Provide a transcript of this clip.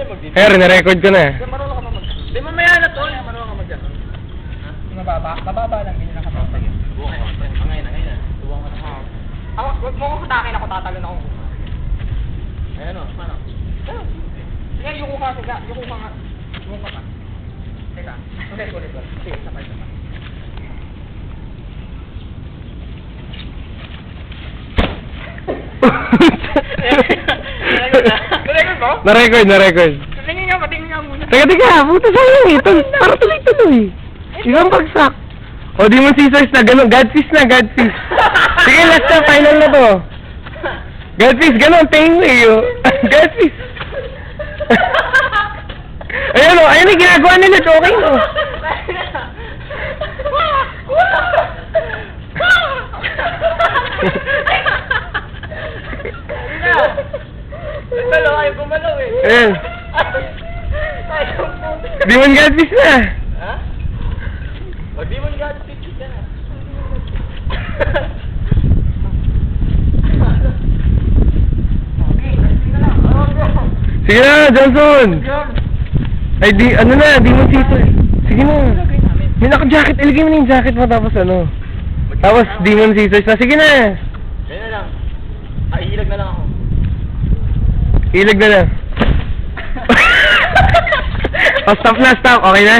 Eh, na-record ko na. Marunong ka mag... Di mamaya na tol. Marunong ka mag... Mababa? Mababa lang. Hindi na nakapagtag yun. Ngayon na. Tuwang ka na. Huwag mo kong katakin ako. Tatalon ako. Ayan o. Paano? Sige, yuko ka. Sige, yuko ka nga. Yuko ka pa. Teka. Ulit. Sige, sabay. Na-record. Tingin nga muna. Teka, puta sa'yo eh. Para tuloy-tuloy. Ibang bagsak. O, di mo scissors na, gano'n. Godfist na, Godfist. Sige, last na, final na to. Godfist, gano'n, tingin mo eh. Godfist. Ayun o, ayun yung ginagawa nila, okay no. Malo, ayaw gumalaw eh. Ayun. Demon Godfist na. Ha? O, Demon Godfist na. Sige na, Johnson. Ay, ano na, Demon Scissors. Sige na. May naka-jacket, ilagay mo na yung jacket mo tapos ano. Tapos Demon Scissors na, sige na. Yan na lang. Ilag na lang ako. Ilag na lang. Stop na, stop. Okay na?